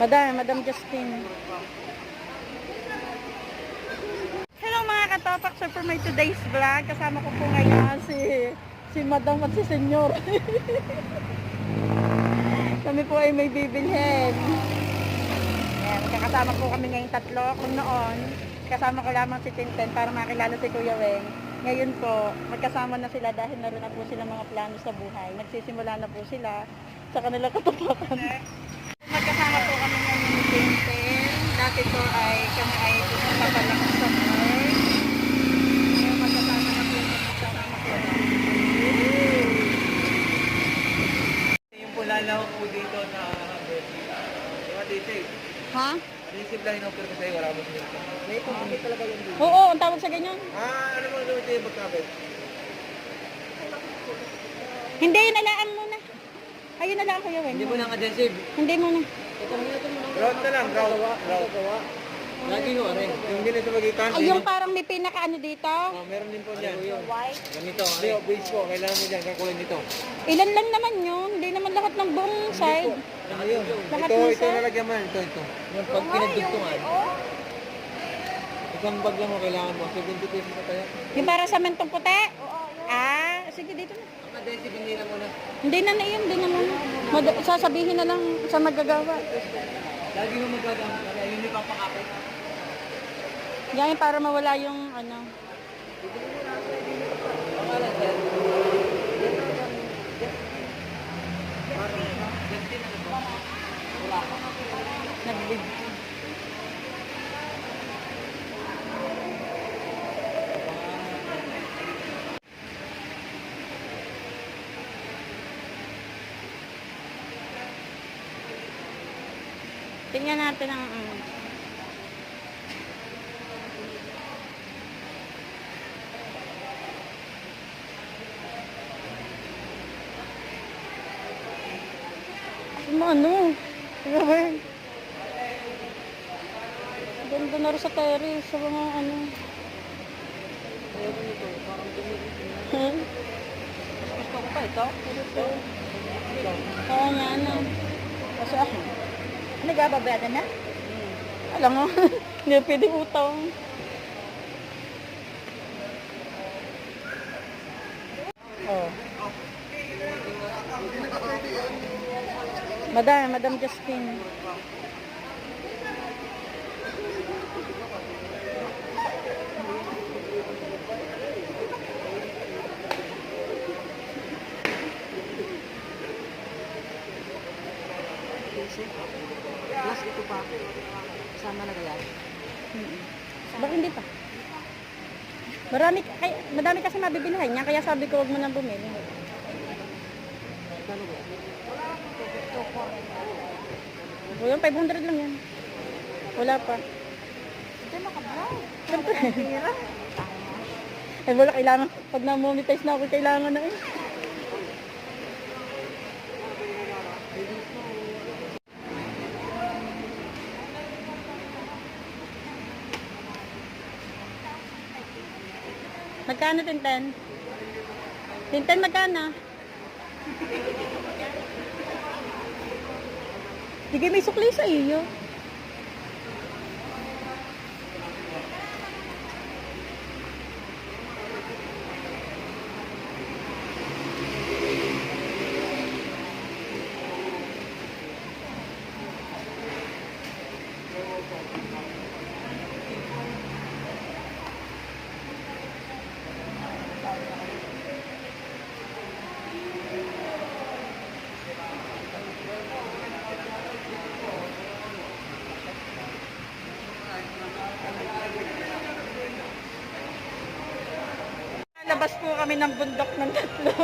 Madam Justine. Hello mga katopak, so for my today's vlog, kasama ko po ngayon si Madam at si Senyor. Kami po ay may bibilhin. Yan, kakasama po kami ngayong tatlo. Kung noon, kasama ko lamang si Tintin para makilala si Kuya Weng. Ngayon po, magkasama na sila dahil naroon na po sila mga plano sa buhay. Nagsisimula na po sila sa kanilang katopakan. Magkasama po kami ngayon ni Tintin. Dati po ay kami ay papalak sa work. Ngayon magkasama na po kami magkasama po. Yung pulalaw po dito na mga dito eh. Ha? Receive lang in-offer ko sa'yo, wala mo sila. May pumamit talaga yung dito. Oo, ang tawag sa ganyan. Ano mo naman ito yung magkabit? Hindi, yun nalaan muna. Ayun na lang Kuya Weng. Hindi mo lang adhesive. Hindi muna. Round na lang, round. Lagi ko rin. Yung din ito magitan. Ay, yung parang may pinaka ano dito. Meron din po dyan. White. Ganito. Hindi, base po. Kailangan mo dyan. Kakulay nito. Ilan lang naman yun. Hindi naman lahat ng buong side. Ano yun? Lahat Ito, ng ito side. nalagyan mo. Ito. Yung pag pinagdugtungan. Isang bag lang mo kailangan mo. 70 pesos na tayo. Yung para sa mentong puti? Ah, sige dito na. Ang adhesive hindi na muna. Hindi na yun, hindi na muna. Sasabihin na lang sa magagawa. Lagi mo magagamit. Kaya yun yung papakapit. Yan para mawala yung ano. Pangalan, sir. Nagbig. Tingnan natin ang ano? Grabe. Ganda na rin sa terrace, sa mga ano. Gusto ko pa ito? Oo nga, ano. Kasi ako. Nagbabayadan na? Alam mo, hindi pwede utang. Oh. Madam Justine. Plus ito pa. Sama na kaya? Bakit hindi pa? Madami kasi mabibilihan niya, kaya sabi ko wag mo nang bumili. Gano'n ba? O yun, 500 lang yan. Wala pa. Ito naka-vlog. Siyempre. Eh wala, kailangan. Pag na-monetize na ako, kailangan na eh. Magkano, Tintin? Tintin, magkano? Sige, may sukli sa iyo. Nakalabas po kami ng bundok ng tatlo.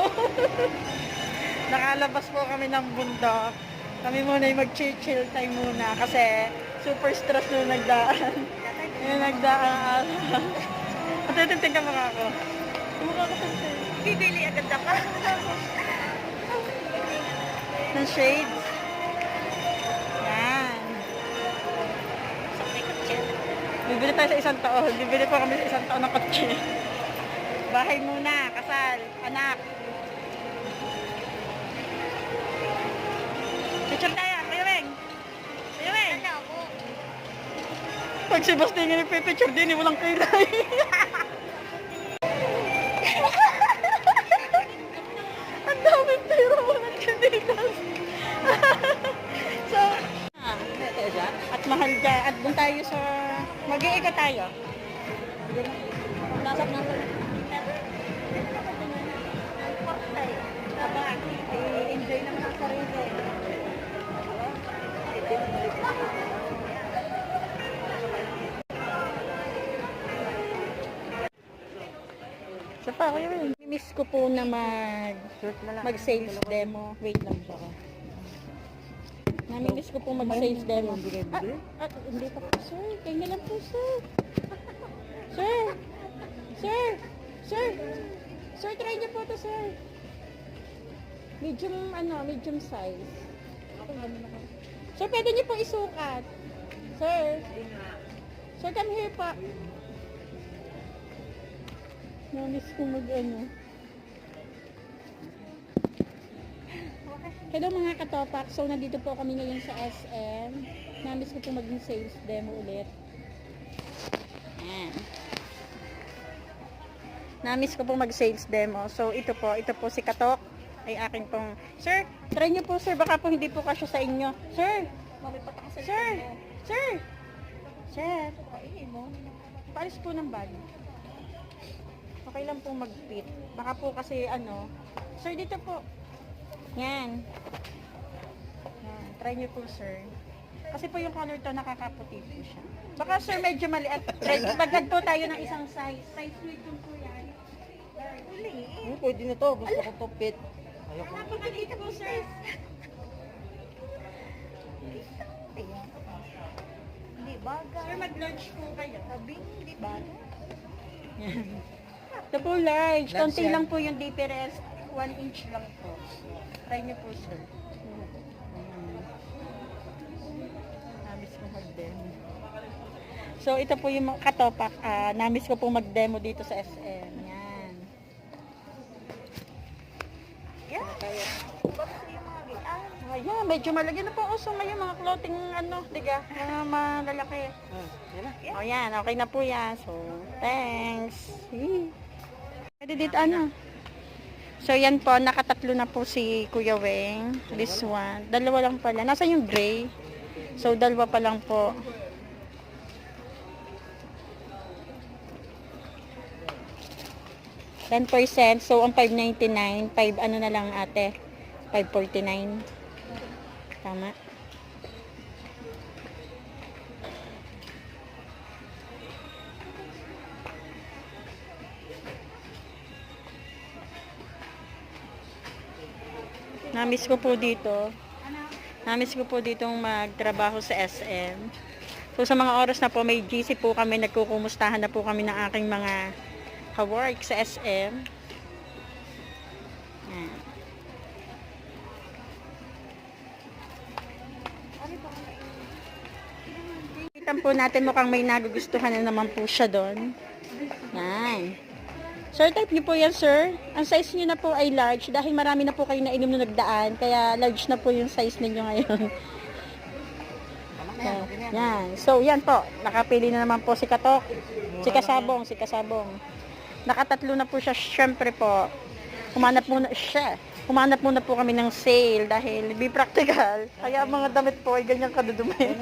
Nakalabas po kami ng bundok. Kami muna yung mag-chill time muna kasi super stress nung nagdaan. Yung nagdaan. At titintin ka mukha ko. Mukha ko tintin. Bibili agad ako. Ng shades. Yan. Bibili tayo sa isang taon. Bibili pa kami sa isang taon ng kotse. Bahay muna, kasal, anak. Picture tayo, Kuya Weng. Kuya Weng. Pag si Basti nga nagpipicture din, eh, walang kilay. Ang daming pera mo ng Chinilas. So, at mahal dyan. At doon tayo sa... Mag-iika tayo. Nasap na. Aba, enjoy naman ang sarili. So pa ako yun. Miss ko po na mag-sales demo. Wait lang siya ko. Namimiss ko po mag-sales demo. Hindi pa po, sir. Kaya na lang po, sir. Sir! Sir! Sir! Sir, try niyo po to, sir. Medium size. Sir, pwede niyo po isukat. Sir. Sir, come here po. Namiss ko Hello mga katopak. So, nandito po kami ngayon sa SM. Namiss ko po maging sales demo ulit. Ayan. Namiss ko po mag-sales demo. So, ito po si Katok. Ay akin pong, sir, try niyo po, sir. Baka po hindi po kasya sa inyo. Sir! Sir! Sir! Sir! Paalis po ng bag. Okay lang po mag-fit. Baka po kasi sir, dito po. Yan. Try niyo po, sir. Kasi po yung color to nakakaputi po siya. Baka sir medyo maliit. Bagad po tayo ng isang size. Size medium po yan. Pwede na to. Gusto ko to fit. Napakaliit po, sir. Hindi bagay. Sir, mag-lunch po kayo. Sabing hindi bagay. Ito po large. Large Konti yan. lang po yung difference. 1 inch lang po. Try niyo po, sir. Namiss ko mag-demo. So, ito po yung mga katopak. Namiss ko po mag-demo dito sa SM. Yan. Yan. Basta yung mga gaan. Ayan, medyo malagyan na po uso ngayon mga clothing, diga, mga malalaki. O yan, okay na po yan. So, thanks. Pwede dito, So, yan po, nakatatlo na po si Kuya Weng. This one. Dalawa lang pala. Nasa yung gray. So, dalawa pa lang po. $10%. So, ang $5.99. 5 na lang ate. $5.49. Tama. Namiss ko po dito. Namiss ko po ditong magtrabaho sa SM. So sa mga oras na po may GC po kami, nagkukumustahan na po kami ng aking mga kawork sa SM. Yan. Kita po natin mukhang may nagugustuhan na naman po siya doon. Yan. Sir, type niyo po yan, sir. Ang size niyo na po ay large dahil marami na po kayo nainom na nagdaan. Kaya large na po yung size ninyo ngayon. Yan. So, yan po. Nakapili na naman po si Katok. Si Kasabong. Nakatatlo na po siya. Siyempre po, humanap muna po kami ng sale dahil be practical. Kaya mga damit po ay ganyan kadudumi.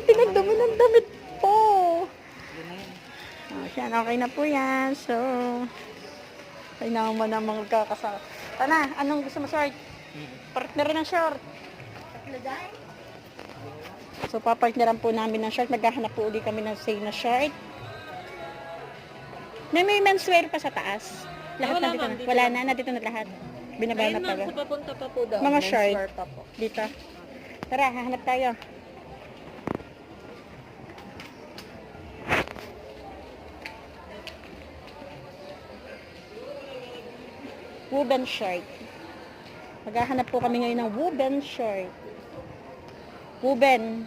Pinagdamo ng damit po. Yan, okay na po yan. So, kailangan mo na magkakasama. Tana, anong gusto mo short? Partner ng short. So, papartneran po namin ng short. Maghahanap po ulit kami ng sale na short. May menswear pa sa taas. Lahat Wala, nandito ma'am, na. dito Wala lang. na, nandito na lahat. Binaba na pa. Sa papunta pa po daw. Mga Men's short. wear pa po. Dito. Tara, hahanap tayo. Woven shirt. Maghahanap po kami ngayon ng woven shirt. Woven.